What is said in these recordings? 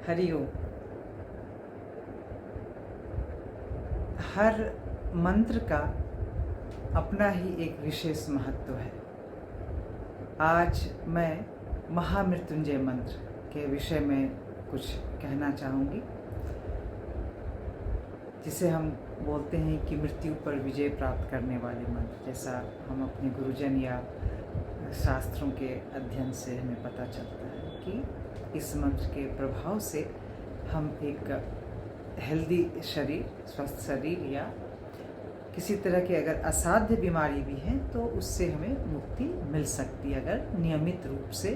हरि ओम। हर मंत्र का अपना ही एक विशेष महत्व है। आज मैं महामृत्युंजय मंत्र के विषय में कुछ कहना चाहूँगी, जिसे हम बोलते हैं कि मृत्यु पर विजय प्राप्त करने वाले मंत्र। जैसा हम अपने गुरुजन या शास्त्रों के अध्ययन से हमें पता चलता है कि इस मंत्र के प्रभाव से हम एक हेल्दी शरीर, स्वस्थ शरीर या किसी तरह की अगर असाध्य बीमारी भी है तो उससे हमें मुक्ति मिल सकती है, अगर नियमित रूप से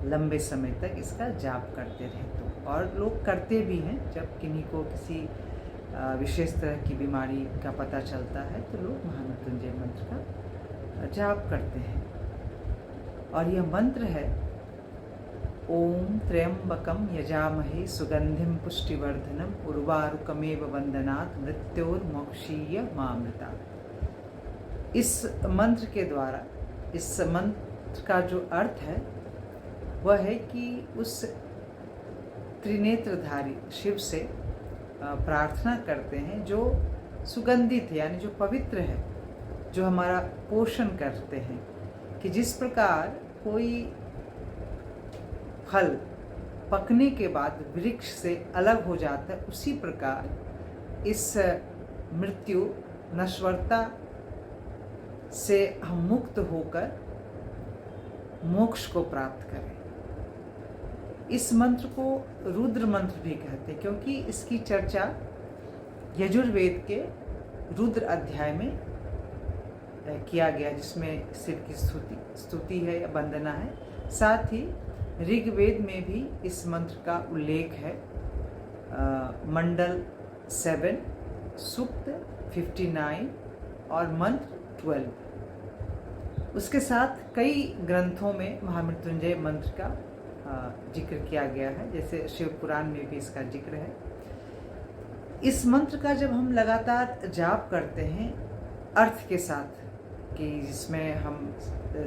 लंबे समय तक इसका जाप करते रहे तो। और लोग करते भी हैं। जब किन्हीं को किसी विशेष तरह की बीमारी का पता चलता है तो लोग महामृत्युंजय मंत्र का जाप करते हैं। और यह मंत्र है ओम त्र्यंबकम यजामहे सुगंधिम पुष्टिवर्धनम उर्वारुकमेव वंदनात् मृत्योर्मोक्षीय मामृतात्। इस मंत्र के द्वारा, इस मंत्र का जो अर्थ है वह है कि उस त्रिनेत्रधारी शिव से प्रार्थना करते हैं जो सुगंधित है, यानी जो पवित्र है, जो हमारा पोषण करते हैं। कि जिस प्रकार कोई फल पकने के बाद वृक्ष से अलग हो जाता है, उसी प्रकार इस मृत्यु नश्वरता से हम मुक्त होकर मोक्ष को प्राप्त करें। इस मंत्र को रुद्र मंत्र भी कहते हैं, क्योंकि इसकी चर्चा यजुर्वेद के रुद्र अध्याय में किया गया, जिसमें शिव की स्तुति है या वंदना है। साथ ही ऋग्वेद में भी इस मंत्र का उल्लेख है। मंडल 7, सूक्त 59 और मंत्र 12। उसके साथ कई ग्रंथों में महामृत्युंजय मंत्र का जिक्र किया गया है, जैसे शिव पुराण में भी इसका जिक्र है। इस मंत्र का जब हम लगातार जाप करते हैं अर्थ के साथ, कि जिसमें हम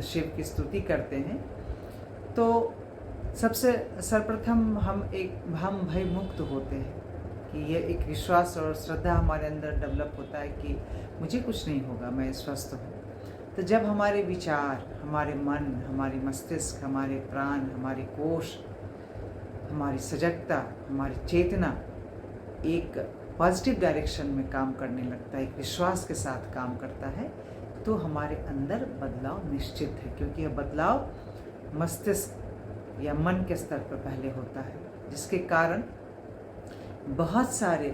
शिव की स्तुति करते हैं, तो सबसे सर्वप्रथम हम भय मुक्त होते हैं कि ये एक विश्वास और श्रद्धा हमारे अंदर डेवलप होता है कि मुझे कुछ नहीं होगा, मैं स्वस्थ हूँ। तो जब हमारे विचार, हमारे मन, हमारी मस्तिष्क, हमारे प्राण, हमारे कोश, हमारी सजगता, हमारी चेतना एक पॉजिटिव डायरेक्शन में काम करने लगता है, एक विश्वास के साथ काम करता है, तो हमारे अंदर बदलाव निश्चित है। क्योंकि यह बदलाव मस्तिष्क या मन के स्तर पर पहले होता है, जिसके कारण बहुत सारे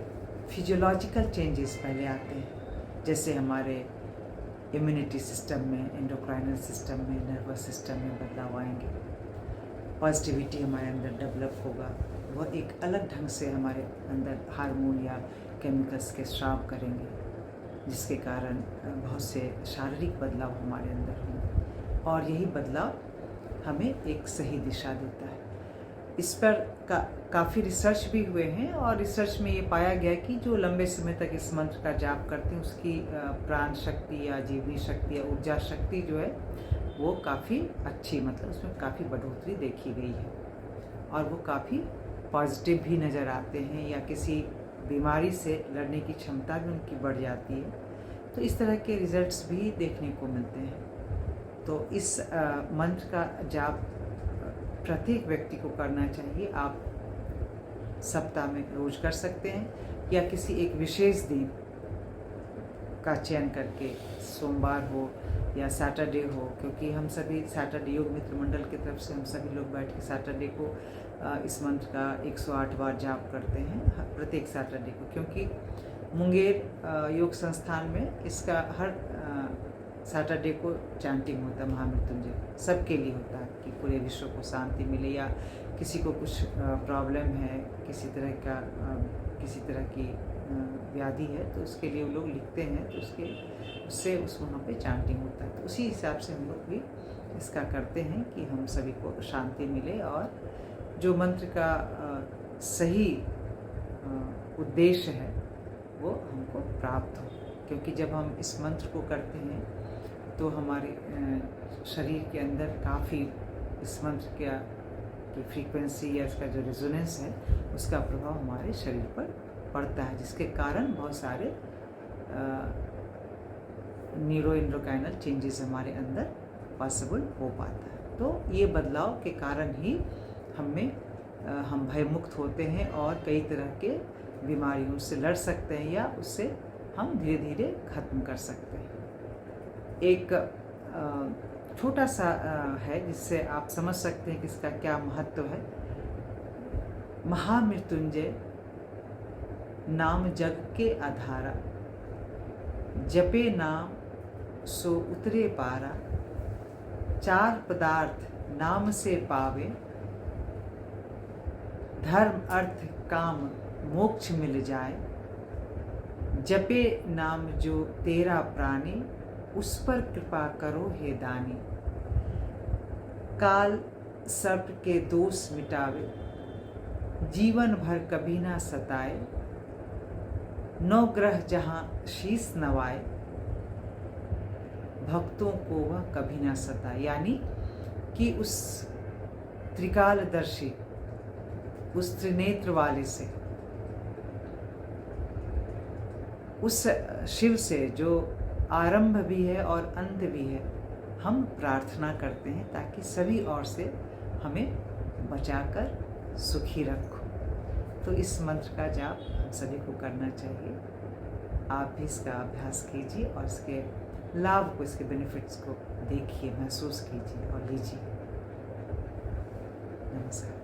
फिजियोलॉजिकल चेंजेस पहले आते हैं, जैसे हमारे इम्यूनिटी सिस्टम में, एंडोक्राइनल सिस्टम में, नर्वस सिस्टम में बदलाव आएंगे। पॉजिटिविटी हमारे अंदर डेवलप होगा, वह एक अलग ढंग से हमारे अंदर हार्मोन या केमिकल्स के स्राव करेंगे, जिसके कारण बहुत से शारीरिक बदलाव हमारे अंदर होंगे। और यही बदलाव हमें एक सही दिशा देता है। इस पर काफ़ी रिसर्च भी हुए हैं, और रिसर्च में ये पाया गया कि जो लंबे समय तक इस मंत्र का जाप करते हैं उसकी प्राण शक्ति या जीवनी शक्ति या ऊर्जा शक्ति जो है वो काफ़ी अच्छी, मतलब उसमें काफ़ी बढ़ोतरी देखी गई है, और वो काफ़ी पॉजिटिव भी नज़र आते हैं, या किसी बीमारी से लड़ने की क्षमता भी उनकी बढ़ जाती है। तो इस तरह के रिजल्ट्स भी देखने को मिलते हैं। तो इस मंत्र का जाप प्रत्येक व्यक्ति को करना चाहिए। आप सप्ताह में रोज कर सकते हैं, या किसी एक विशेष दिन का चयन करके, सोमवार हो या सैटरडे हो, क्योंकि हम सभी सैटरडे योग मित्र मंडल की तरफ से हम सभी लोग बैठ के सैटरडे को इस मंत्र का 108 बार जाप करते हैं प्रत्येक सैटरडे को। क्योंकि मुंगेर योग संस्थान में इसका हर सैटरडे को चैंटिंग होता है महामृत्युंजय, सबके लिए होता है कि पूरे विश्व को शांति मिले, या किसी को कुछ प्रॉब्लम है, किसी तरह की व्याधि है, तो उसके लिए वो लोग लिखते हैं, तो उससे वहाँ पे चैंटिंग होता है। तो उसी हिसाब से हम लोग भी इसका करते हैं कि हम सभी को शांति मिले, और जो मंत्र का सही उद्देश्य है वो हमको प्राप्त हो। क्योंकि जब हम इस मंत्र को करते हैं तो हमारे शरीर के अंदर काफ़ी इस मंत्र की फ्रीक्वेंसी या उसका जो रेजोनेंस है उसका प्रभाव हमारे शरीर पर पड़ता है, जिसके कारण बहुत सारे न्यूरो एंडोक्राइनल चेंजेस हमारे अंदर पॉसिबल हो पाता है। तो ये बदलाव के कारण ही हम भयमुक्त होते हैं और कई तरह के बीमारियों से लड़ सकते हैं या उससे हम धीरे धीरे ख़त्म कर सकते हैं। एक छोटा सा है जिससे आप समझ सकते हैं कि इसका क्या महत्व है। महामृत्युंजय नाम जग के आधारा, जपे नाम सो उतरे पारा, चार पदार्थ नाम से पावे, धर्म अर्थ काम मोक्ष मिल जाए, जपे नाम जो तेरा प्राणी, उस पर कृपा करो हे दानी, काल सर्प के दोष मिटावे, जीवन भर कभी ना सताए, नौ ग्रह जहाँ शीश नवाए, भक्तों को वह कभी ना सताए। यानी कि उस त्रिकालदर्शी, उस त्रिनेत्र वाले से, उस शिव से जो आरंभ भी है और अंत भी है, हम प्रार्थना करते हैं ताकि सभी ओर से हमें बचाकर सुखी रखो। तो इस मंत्र का जाप हम सभी को करना चाहिए। आप भी इसका अभ्यास कीजिए और इसके लाभ को, इसके बेनिफिट्स को देखिए, महसूस कीजिए और लीजिए। नमस्कार।